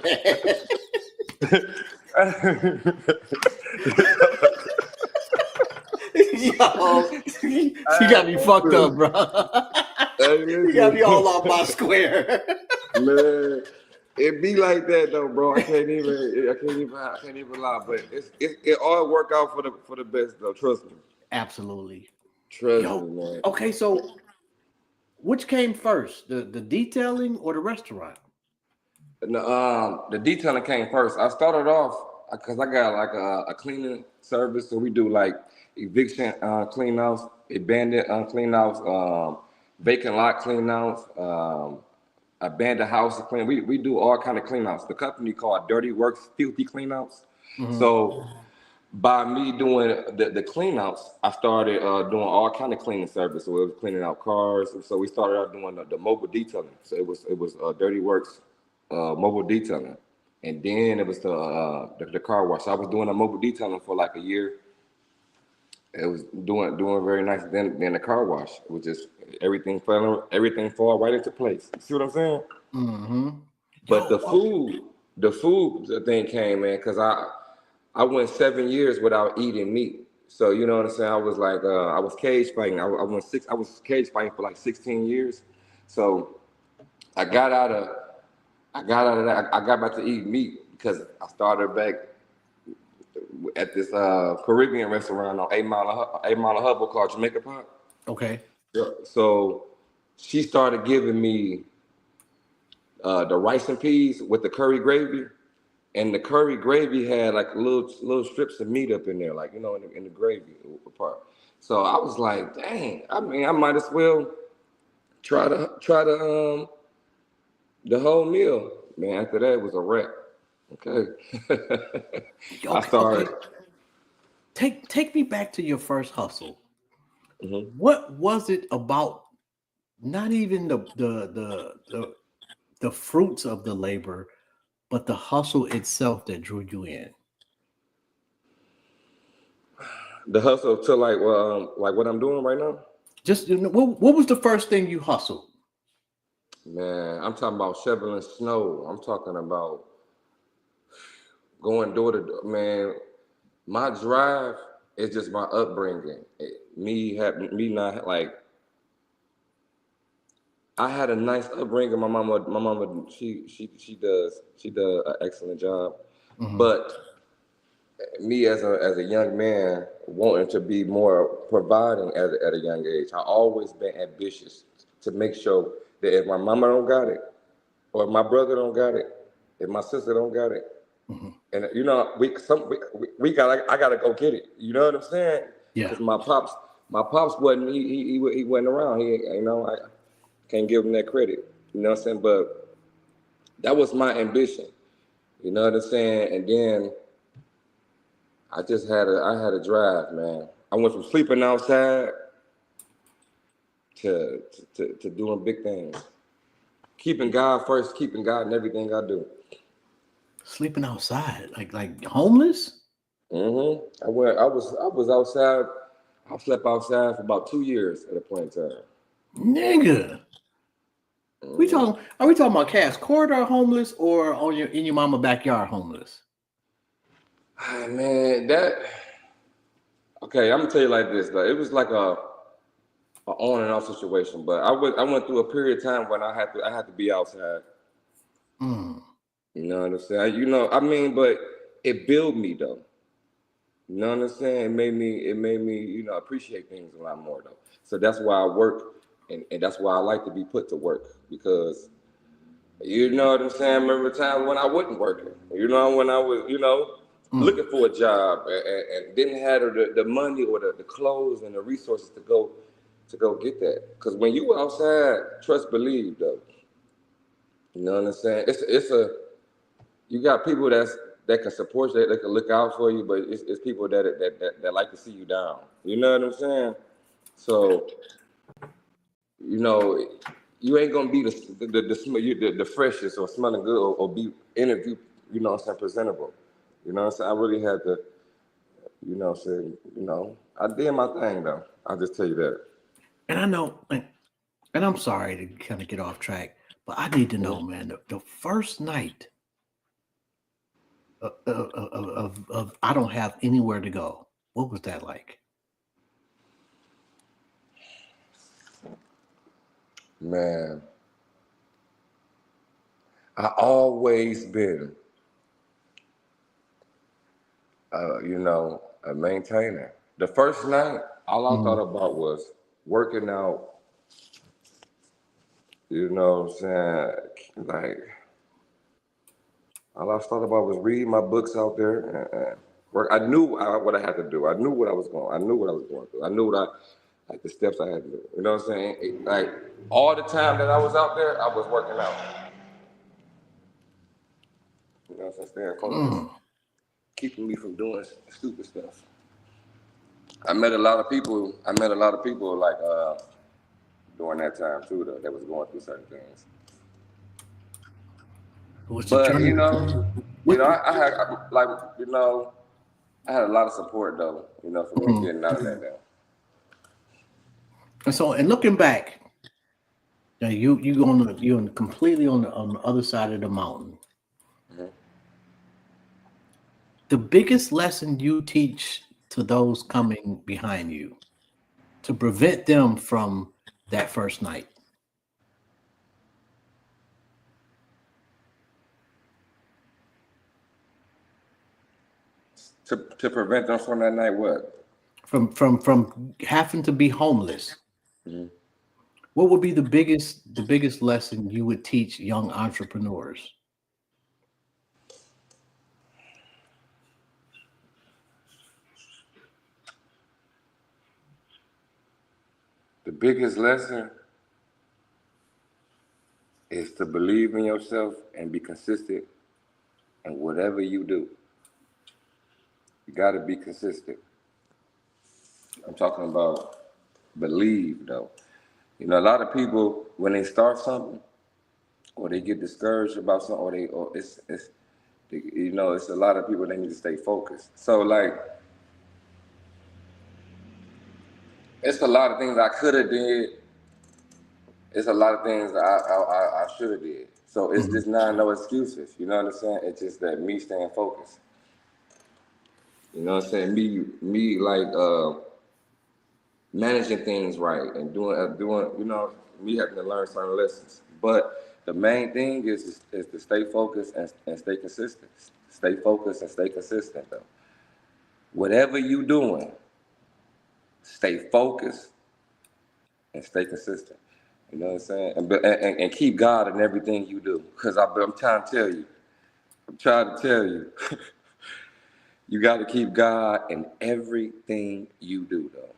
S2: Yo, you got me fucked up, bro. You got me all off my square.
S5: Man, it be like that though, bro. I can't even lie. But it all work out for the best though. Trust me.
S2: Absolutely.
S5: Trust me, man.
S2: Okay, so which came first, the detailing or the restaurant?
S5: The detailing came first. I started off because I got a cleaning service, so we do eviction clean outs, abandoned clean outs, vacant lot clean outs, abandoned house clean. We do all kind of clean outs. The company called Dirty Works Filthy Clean Outs. Mm-hmm. So by me doing the clean outs, I started doing all kind of cleaning service. So it was cleaning out cars. So we started out doing the mobile detailing. So it was Dirty Works mobile detailing, and then it was the car wash. I was doing a mobile detailing for a year. It was doing very nice. Then the car wash was just everything fall right into place. You see what I'm saying?
S2: Mm-hmm.
S5: But the food thing came, man, because I went 7 years without eating meat. So you know what I'm saying? I was I was cage fighting. I was cage fighting for 16 years. So I got out of that. I got back to eat meat because I started back at this Caribbean restaurant on 8 Mile of Hubble called Jamaica Pot.
S2: Okay.
S5: So she started giving me the rice and peas with the curry gravy, and the curry gravy had little strips of meat up in there, in the gravy part. So I was like, dang, I mean, I might as well try the whole meal. Man, after that, it was a wrap. Okay. I started.
S2: Okay. Take me back to your first hustle.
S5: Mm-hmm.
S2: What was it about? Not even the fruits of the labor, but the hustle itself that drew you in.
S5: The hustle to what I'm doing right now.
S2: Just what was the first thing you hustled?
S5: Man, I'm talking about shoveling snow. I'm talking about going door to door. Man, My drive is just my upbringing. Me not like I had a nice upbringing. My mama, she does an excellent job.
S2: Mhm.
S5: But me as a young man wanting to be more providing at a young age, I always been ambitious to make sure that if my mama don't got it, or if my brother don't got it, if my sister don't got it,
S2: Mhm.
S5: and we got I gotta go get it. You know what I'm saying?
S2: Yeah.
S5: Because my pops wasn't he wasn't around. I can't give him that credit. You know what I'm saying? But that was my ambition. You know what I'm saying? And then I had a drive, man. I went from sleeping outside to doing big things. Keeping God first, keeping God in everything I do.
S2: Sleeping outside, like homeless?
S5: I was outside. I slept outside for about 2 years at a point in time.
S2: Nigga.
S5: hmm
S2: Are we talking about Cass Corridor homeless or on your in your mama backyard homeless?
S5: Ah, man, that okay. I'm gonna tell you like this. Though. It was like a on and off situation, but I went through a period of time when I had to be outside.
S2: Mm.
S5: You know what I'm saying? I mean, but it built me though. You know what I'm saying? It made me, appreciate things a lot more though. So that's why I work and that's why I like to be put to work because you know what I'm saying? I remember times when I wasn't working. When I was,
S2: Mm.
S5: looking for a job and didn't have the money or the clothes and the resources to go get that. Because when you outside, trust believe though. You know what I'm saying? It's a you got people that can support you, that can look out for you, but it's people that like to see you down. You know what I'm saying? So you know, you ain't gonna be the freshest or smelling good or be interviewed. You know what I'm saying? Presentable. You know what I'm saying? I really had to. I did my thing though. I'll just tell you that.
S2: And I know, and I'm sorry to kind of get off track, but I need to know,
S5: Mhm.
S2: man, the first night of I don't have anywhere to go. What was that like?
S5: Man, I always been, a maintainer. The first night, all I thought
S2: Mm.
S5: about was working out. You know what I'm saying? Like, all I thought about was reading my books out there and work. I knew what I had to do. I knew what I was going. I knew what I was going through. I knew like the steps I had to do. You know what I'm saying? Like all the time that I was out there, I was working out. You know what I'm saying? Staying focused,
S2: Mm.
S5: keeping me from doing stupid stuff. I met a lot of people. I met a lot of people like during that time too, though, that was going through certain things.
S2: Was the
S5: But
S2: journey? What?
S5: I had like I had a lot of support though. For me
S2: Mhm.
S5: getting out of that now.
S2: And so, and looking back, now you're completely on the other side of the mountain.
S5: Mhm.
S2: The biggest lesson you teach to those coming behind you to prevent them from that first night.
S5: To prevent them from that night, what?
S2: From having to be homeless.
S5: Mhm.
S2: What would be the biggest lesson you would teach young entrepreneurs?
S5: The biggest lesson is to believe in yourself and be consistent in whatever you do. You got to be consistent. I'm talking about believe though. A lot of people when they start something or they get discouraged about something or it's a lot of people they need to stay focused. So like it's a lot of things I could have did. It's a lot of things that I should have did. So it's
S2: Mhm.
S5: just not no excuses. You know what I'm saying? It's just that me staying focused. You know what I'm saying? Me like managing things right and doing you know, me having to learn certain lessons. But the main thing is to stay focused and stay consistent. Stay focused and stay consistent though. Whatever you doing, stay focused and stay consistent. You know what I'm saying? And keep God in everything you do. Because I'm trying to tell you, you got to keep God in everything you do, though.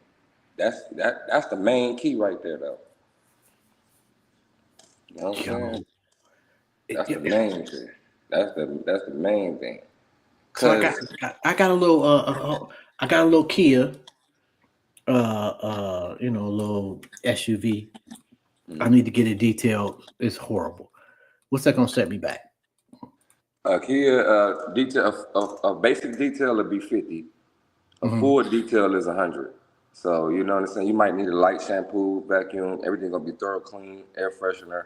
S5: That's the main key right there, though. You know what I'm
S2: Yo,
S5: saying? That's the main thing. That's the main thing.
S2: so
S5: Cause
S2: I got a little I got a little Kia you know, a little SUV. I need to get it detailed. It's horrible. What's that gonna set me back?
S5: a Kia detail, a basic detail would be 50. A
S2: Hmm.
S5: full detail is 100. So you know what I'm saying. You might need a light shampoo, vacuum. Everything gonna be thorough clean, air freshener.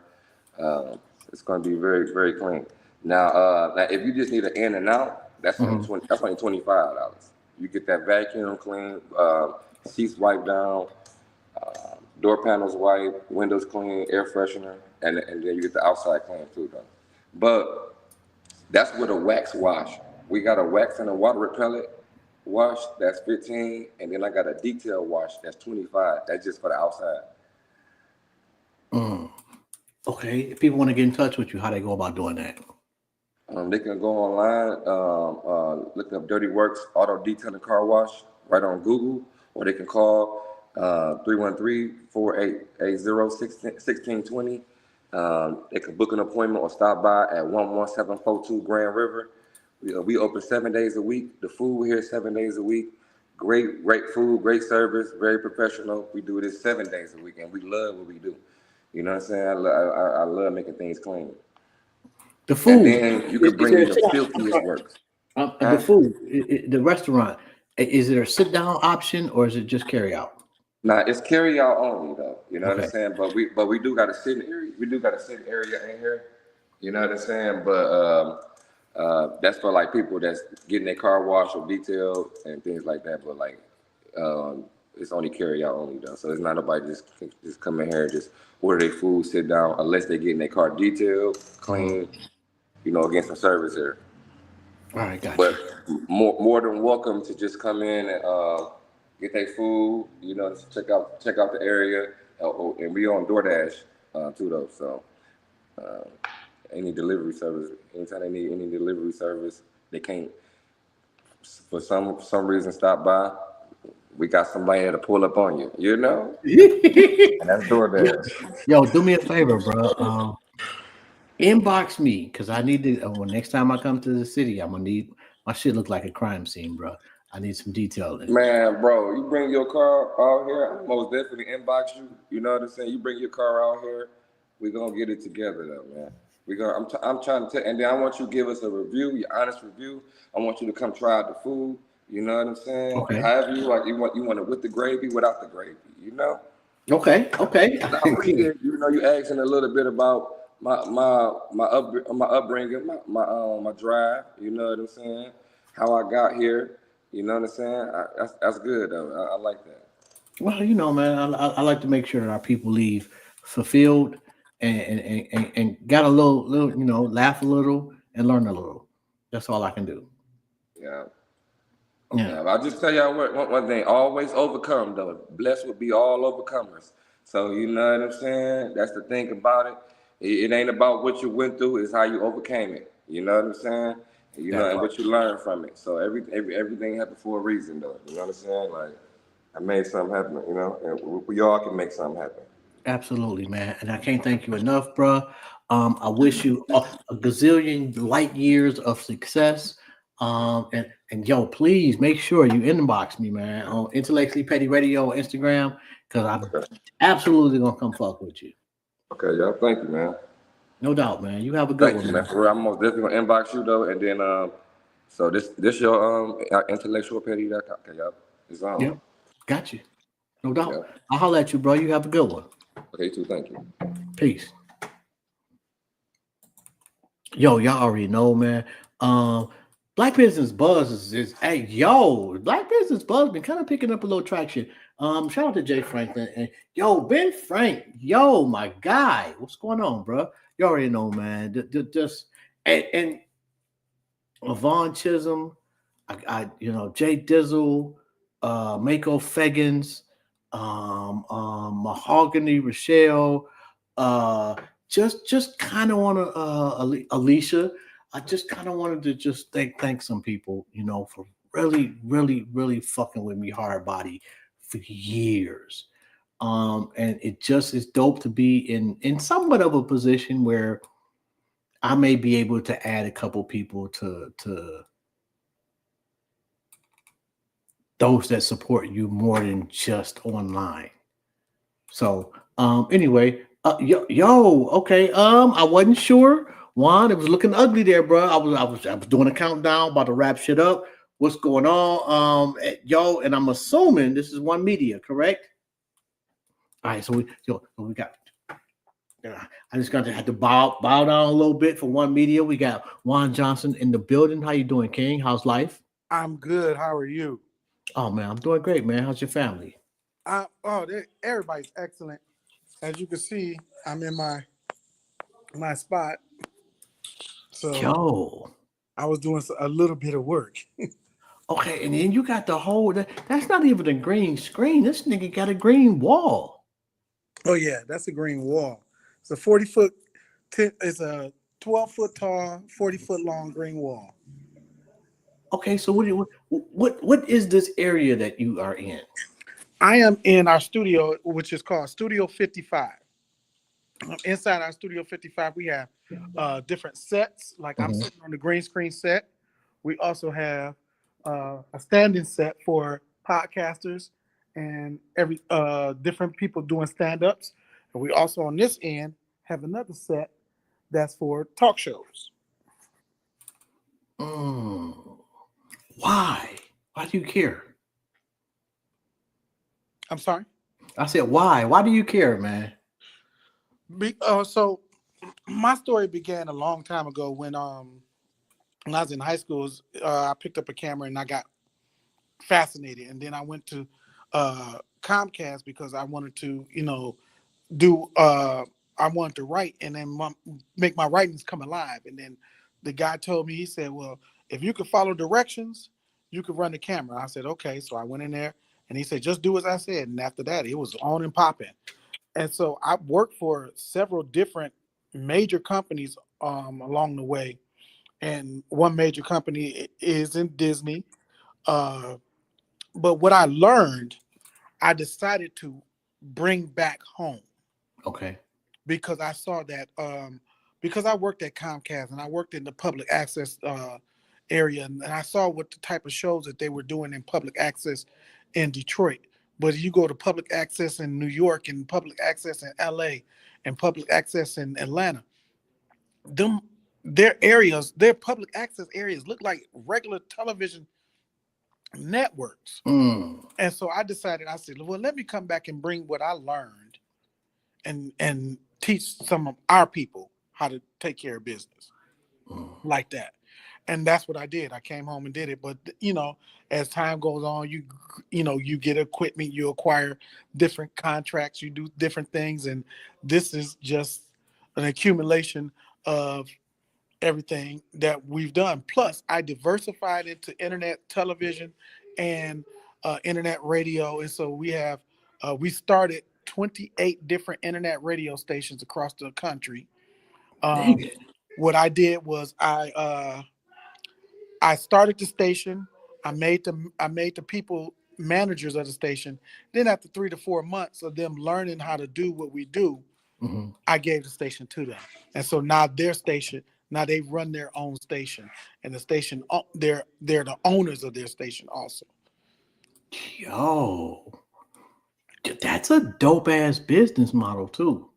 S5: It's gonna be very very clean. Now if you just need an in and out, that's only
S2: Hmm.
S5: 20. That's only $25. You get that vacuum clean, seats wiped down, door panels wiped, windows clean, air freshener, and then you get the outside clean too, though. But that's with a wax wash. We got a wax and a water repellent wash that's 15, and then I got a detail wash that's 25. That's just for the outside.
S2: Mm. Okay. If people want to get in touch with you, how they go about doing that?
S5: They can go online, look up Dirty Works Auto Detailing Car Wash right on Google, or they can call 313-480-1620. They can book an appointment or stop by at 11742 Grand River. We open 7 days a week. The food here 7 days a week. Great food, great service, very professional. We do this 7 days a week, and we love what we do. You know what I'm saying? I love making things clean.
S2: The
S5: And
S2: food
S5: then you could
S2: is
S5: bring
S2: there
S5: me
S2: a
S5: the
S2: sit
S5: filthiest works.
S2: the
S5: Huh?
S2: food the restaurant is there a sit down option or is it just carry out?
S5: Nah, it's carry out only though. You know what I'm
S2: Okay.
S5: saying? But we do got a sitting area. We do got a sitting area in here. You know what I'm saying? But that's for like people that's getting their car washed or detailed and things like that. But like it's only carry out only though. So it's not nobody just come in here and just order their food, sit down unless they getting their car detailed,
S2: Mhm.
S5: clean, you know, against some service here.
S2: All right, got
S5: But
S2: you.
S5: more than welcome to just come in and get their food. You know, just check out the area, and we on DoorDash too though. So any delivery service, anytime they need any delivery service, they can't for some reason stop by. We got somebody to pull up on you. You know, and that's
S2: yo,
S5: DoorDash.
S2: yo, do me a favor, bro. Inbox me because I need to. Well, next time I come to the city, I'm gonna need my shit look like a crime scene, bro. I need some detailing.
S5: Man, bro, you bring your car out here, I most definitely inbox you. You know what I'm saying? You bring your car out here, we gonna get it together though, man. I'm trying to tell, and then I want you to give us a review, your honest review. I want you to come try out the food. You know what I'm saying?
S2: Okay.
S5: However you like, you want it with the gravy, without the gravy. You know?
S2: Okay. Okay.
S5: And I appreciate you asking a little bit about my upbringing, my drive. You know what I'm saying? How I got here. You know what I'm saying? That's good though. I like that.
S2: Well, you know, man, I like to make sure that our people leave fulfilled and got a little, you know, laugh a little and learn a little. That's all I can do.
S5: Yeah.
S2: Yeah.
S5: Yeah, but I'll just tell y'all one thing. Always overcome though. Blessed will be all overcomers. So you know what I'm saying? That's the thing about it. It ain't about what you went through, it's how you overcame it. You know what I'm saying? You know,
S2: That
S5: and
S2: part.
S5: what you learned from it. So everything happened for a reason though. You know what I'm saying? Like I made something happen, you know, and we all can make something happen.
S2: Absolutely, man. And I can't thank you enough, bro. I wish you a gazillion light years of success. And yo, please make sure you inbox me, man, on Intellectually Petty Radio on Instagram, because I'm
S5: Okay.
S2: absolutely gonna come fuck with you.
S5: Okay, y'all. Thank you, man.
S2: No doubt, man. You have a good
S5: Thank
S2: one,
S5: you, man.
S2: man.
S5: For real, I'm most definitely gonna inbox you though, and then so this your intellectual petty. Okay, y'all. It's on.
S2: Yep, got you. No doubt.
S5: Yeah.
S2: I'll holler at you, bro. You have a good one.
S5: Okay, too. Thank you.
S2: Peace. Yo, y'all already know, man. Black Business Buzz is hey yo, Black Business Buzz been kind of picking up a little traction. Shout out to Jay Franklin and yo Ben Frank, yo my guy, what's going on, bro? You already know, man. Just and Vaughn Chisholm, Jay Dizzle, Mako Feggins, Mahogany Rochelle, just kind of want to Alicia. I just kind of wanted to just thank some people, for really, really, really fucking with me hard body for years. And it just is dope to be in somewhat of a position where I may be able to add a couple people to those that support you more than just online. So anyway, okay. I wasn't sure. Juan, it was looking ugly there, bro. I was doing a countdown, about to wrap shit up. What's going on? And I'm assuming this is One Media, correct? All right, so we got. I just got to have to bow down a little bit for One Media. We got Juan Johnson in the building. How you doing, King? How's life?
S6: I'm good. How are you?
S2: Oh man, I'm doing great, man. How's your family?
S6: Everybody's excellent. As you can see, I'm in my spot. So I was doing a little bit of work.
S2: Okay, and then you got the whole. That's not even a green screen. This nigga got a green wall.
S6: Oh yeah, that's a green wall. It's a 40-foot. It's a 12-foot tall, 40-foot long green wall.
S2: Okay, so what is this area that you are in?
S6: I am in our studio, which is called Studio 55. Inside our Studio 55, we have different sets. Like I'm sitting on the green screen set. We also have a standing set for podcasters and every different people doing stand-ups. And we also on this end have another set that's for talk shows.
S2: Why? Why do you care?
S6: I'm sorry?
S2: I said, why? Why do you care, man?
S6: So my story began a long time ago when I was in high school. I picked up a camera and I got fascinated. And then I went to Comcast because I wanted to, I wanted to write and then make my writings come alive. And then the guy told me, he said, well, if you could follow directions, you could run the camera. I said, okay. So I went in there and he said, just do as I said. And after that, it was on and popping. And so I worked for several different major companies along the way. And one major company is in Disney. But what I learned, I decided to bring back home.
S2: Okay.
S6: Because I saw that, because I worked at Comcast and I worked in the public access area, and I saw what the type of shows that they were doing in public access in Detroit. But you go to public access in New York and public access in LA and public access in Atlanta, their public access areas look like regular television networks. And so I decided, I said, well, let me come back and bring what I learned and teach some of our people how to take care of business like that. And that's what I did. I came home and did it. But, as time goes on, you get equipment, you acquire different contracts, you do different things. And this is just an accumulation of everything that we've done. Plus, I diversified into internet television and internet radio. And so we started 28 different internet radio stations across the country. What I did was I started the station. I made the people managers of the station. Then after 3 to 4 months of them learning how to do what we do, I gave the station to them. And so now they run their own station, and the station, they're the owners of their station also.
S2: Yo, that's a dope ass business model too.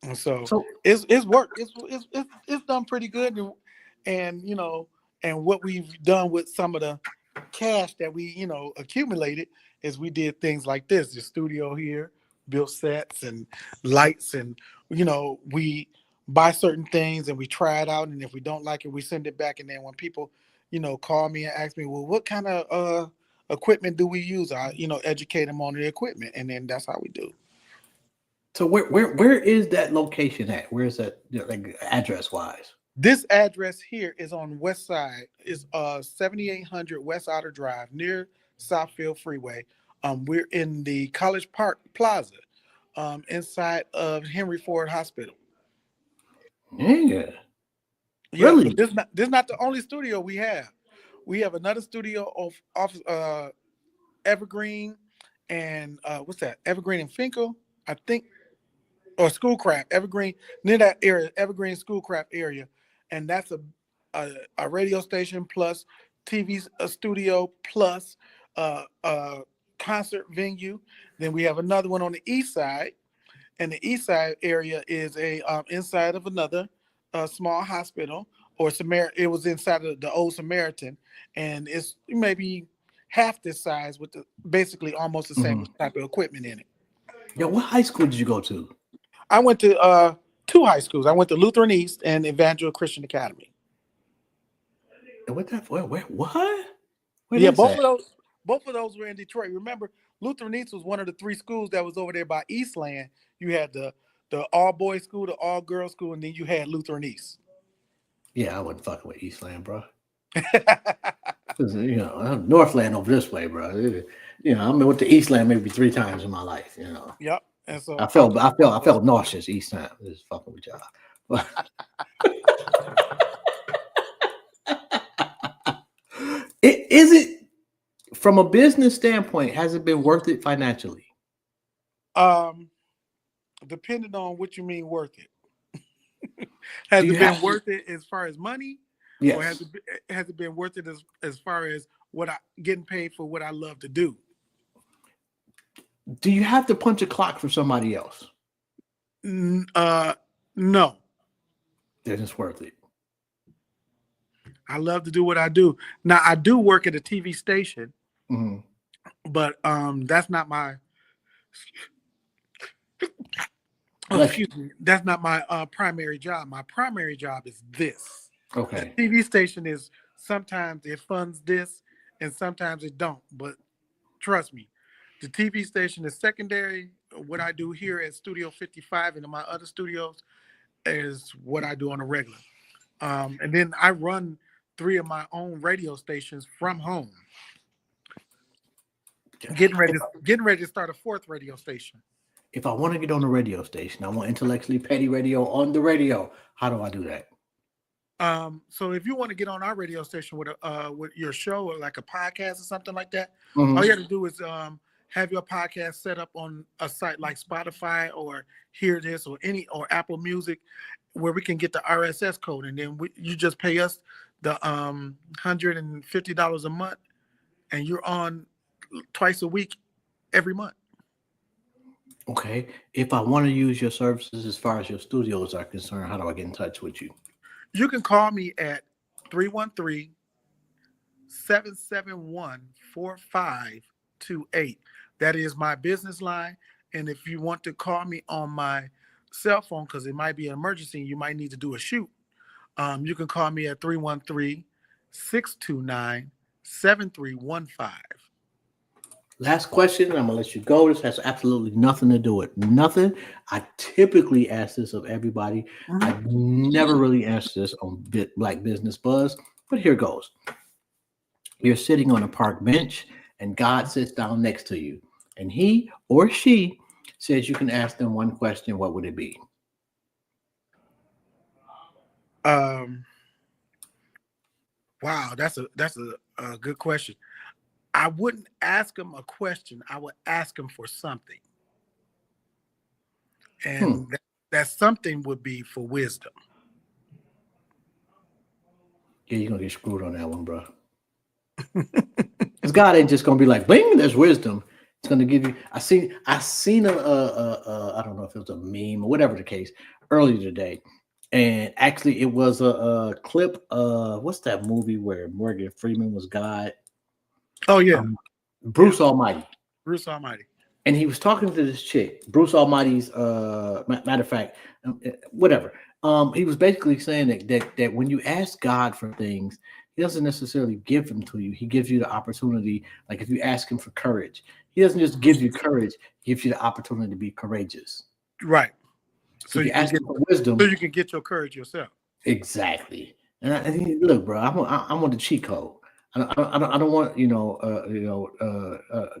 S6: And so it's worked. It's done pretty good, and what we've done with some of the cash that we accumulated is we did things like this: the studio here, built sets and lights, and we buy certain things and we try it out, and if we don't like it, we send it back. And then when people call me and ask me, well, what kind of equipment do we use? I, educate them on the equipment, and then that's how we do.
S2: So where is that location at? Where is that, like, address wise?
S6: This address here is on West Side. Is 7800 West Outer Drive near Southfield Freeway. We're in the College Park Plaza, inside of Henry Ford Hospital.
S2: Yeah.
S6: Yeah,
S2: Really?
S6: but this not the only studio we have. We have another studio off Evergreen and what's that? Evergreen and Finkel, I think, or Schoolcraft. Evergreen, near that area, Evergreen Schoolcraft area, and that's a radio station plus TV studio plus a concert venue. Then we have another one on the east side, and the east side area is a inside of another small hospital, or it was inside of the old Samaritan, and it's maybe half this size with basically almost the same type of equipment in it.
S2: Yeah, what high school did you go to?
S6: I went to 2 high schools. I went to Lutheran East and Evangel Christian Academy.
S2: What? Where
S6: Yeah,
S2: is
S6: both
S2: that?
S6: of those were in Detroit. Remember, Lutheran East was one of the 3 schools that was over there by Eastland. You had the all boys school, the all girls school, and then you had Lutheran East.
S2: Yeah, I wasn't fucking with Eastland, bro. Northland over this way, bro. I went to Eastland maybe 3 times in my life.
S6: Yep. And so
S2: I felt nauseous each time. Just fucking with y'all. Is it, from a business standpoint, has it been worth it financially?
S6: Depending on what you mean worth it. Has it been worth it as far as money?
S2: Yes.
S6: Or has it been worth it as far as getting paid for what I love to do?
S2: Do you have to punch a clock for somebody else?
S6: No.
S2: Then it's worth it.
S6: I love to do what I do. Now, I do work at a TV station, but that's not my that's not my primary job. My primary job is this.
S2: Okay.
S6: The TV station is, sometimes it funds this and sometimes it don't. But trust me, the TV station is secondary. What I do here at Studio 55 and in my other studios is what I do on a regular. And then I run 3 of my own radio stations from home. Getting ready to start a 4th radio station.
S2: If I want to get on the radio station, I want Intellectually Petty Radio on the radio. How do I do that?
S6: So if you want to get on our radio station with your show or like a podcast or something like that, all you have to do is have your podcast set up on a site like Spotify or Hear This or Apple Music, where we can get the RSS code, and then you just pay us the $150 a month, and you're on twice a week every month.
S2: Okay. If I want to use your services as far as your studios are concerned, how do I get in touch with you?
S6: You can call me at 313-771-4528. That is my business line. And if you want to call me on my cell phone, because it might be an emergency and you might need to do a shoot, you can call me at 313-629-7315.
S2: Last question, and I'm going to let you go. This has absolutely nothing to do with nothing. I typically ask this of everybody. I never really answer this on Black Business Buzz, but here goes. You're sitting on a park bench, and God sits down next to you, and he or she says you can ask them one question. What would it be?
S6: Wow, that's a good question. I wouldn't ask them a question. I would ask them for something. And that something would be for wisdom.
S2: Yeah, you're going to get screwed on that one, bro. Because God ain't just going to be like, bling, there's wisdom. It's going to give you, I seen I don't know if it was a meme or whatever the case earlier today. And actually it was a clip of, what's that movie where Morgan Freeman was God?
S6: Oh, yeah.
S2: Bruce Almighty.
S6: Bruce Almighty.
S2: And he was talking to this chick, Bruce Almighty's, matter of fact, whatever. He was basically saying that when you ask God for things, he doesn't necessarily give them to you. He gives you the opportunity. Like if you ask him for courage, he doesn't just give you courage. He gives you the opportunity to be courageous.
S6: Right.
S2: So if you ask him for wisdom,
S6: so you can get your courage yourself.
S2: Exactly. And look, bro, I want the cheat code. I don't want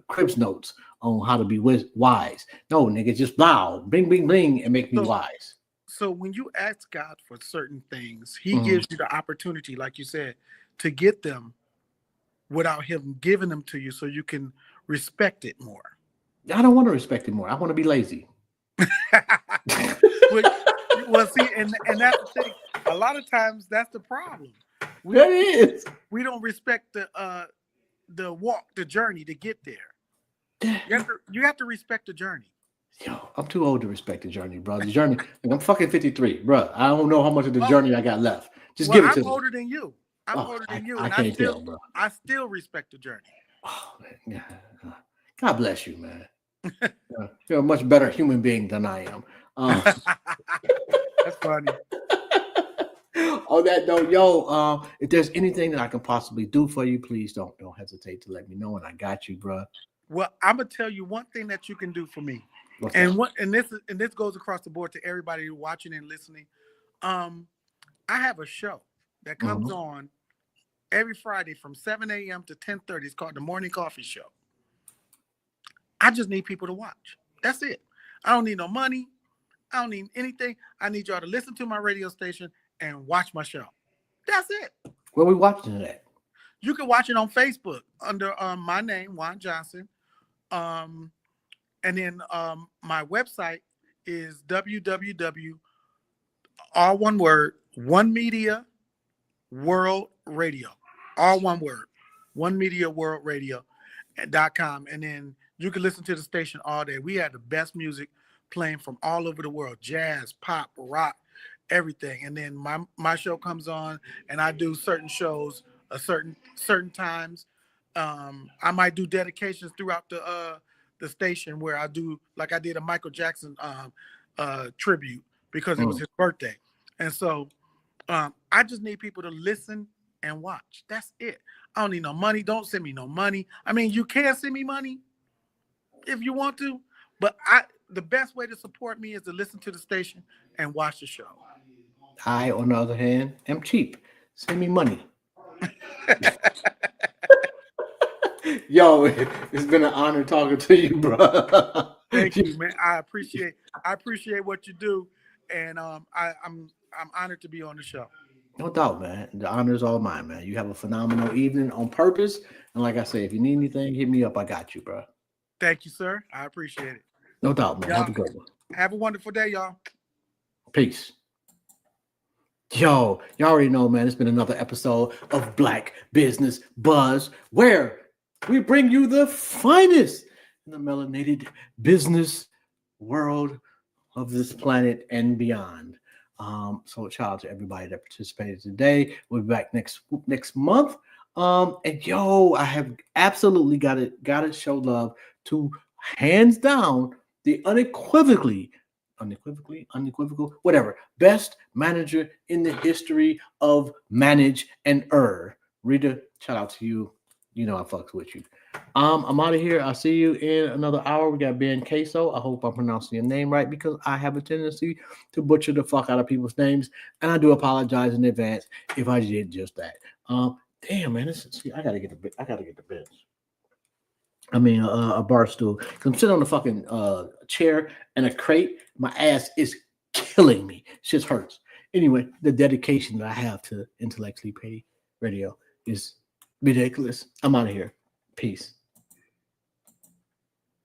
S2: Cribs notes on how to be wise. No, nigga, just bow, bing, bing, bing, and make me wise.
S6: So when you ask God for certain things, He gives you the opportunity, like you said, to get them without Him giving them to you, so you can respect it more.
S2: I don't want to respect it more. I want to be lazy.
S6: Well, see, and that's the thing. A lot of times, that's the problem. We don't respect the walk, the journey to get there. You have to respect the journey.
S2: Yo, I'm too old to respect the journey, bro. The journey. I'm fucking 53, bro. I don't know how much of the journey I got left. Just give it to me.
S6: I'm older than you. I'm older than you.
S2: I can't tell, bro.
S6: I still respect the journey.
S2: Oh, man. God bless you, man. You're a much better human being than I am.
S6: That's funny.
S2: On that note, yo, if there's anything that I can possibly do for you, please don't hesitate to let me know, and I got you, bro.
S6: Well, I'm gonna tell you one thing that you can do for me, and this goes across the board to everybody watching and listening. I have a show that comes on every Friday from 7 a.m. to 10:30. It's called the Morning Coffee Show. I just need people to watch. That's it. I don't need no money. I don't need anything. I need y'all to listen to my radio station and watch my show. That's it.
S2: Where we watching it at?
S6: You can watch it on Facebook under my name, Juan Johnson. And then my website is www, all one word, One Media World Radio. All one word, One Media World Radio.com. And then you can listen to the station all day. We have the best music playing from all over the world, jazz, pop, rock, everything. And then my show comes on, and I do certain shows certain times. I might do dedications throughout the station where I do, like I did a Michael Jackson tribute because it was his birthday. And so I just need people to listen and watch. That's it. I don't need no money. Don't send me no money. I mean, you can send me money if you want to, but the best way to support me is to listen to the station and watch the show.
S2: I, on the other hand, am cheap. Send me money. Yo, it's been an honor talking to you, bro.
S6: Thank you, man. I appreciate what you do, and I'm honored to be on the show.
S2: No doubt, man. The honor is all mine, man. You have a phenomenal evening on purpose, and like I say, if you need anything, hit me up. I got you, bro.
S6: Thank you, sir. I appreciate it.
S2: No doubt, man.
S6: Y'all,
S2: have a good one.
S6: Have a wonderful day, y'all.
S2: Peace. Yo, you already know, man, it's been another episode of Black Business Buzz, where we bring you the finest in the melanated business world of this planet and beyond. So shout out to everybody that participated today. We'll be back next month. And yo, I have absolutely got to show love to, hands down, the unequivocal, whatever, best manager in the history of manage and Rita, shout out to you. You know I fucks with you. I'm out of here. I'll see you in another hour. We got Ben Queso. I hope I'm pronouncing your name right, because I have a tendency to butcher the fuck out of people's names, and I do apologize in advance if I did just that. Damn, man, I gotta get the bench. I mean, a bar stool. Cause I'm sitting on a fucking chair and a crate. My ass is killing me. Shit hurts. Anyway, the dedication that I have to Intellectually Petty Radio is ridiculous. I'm out of here. Peace.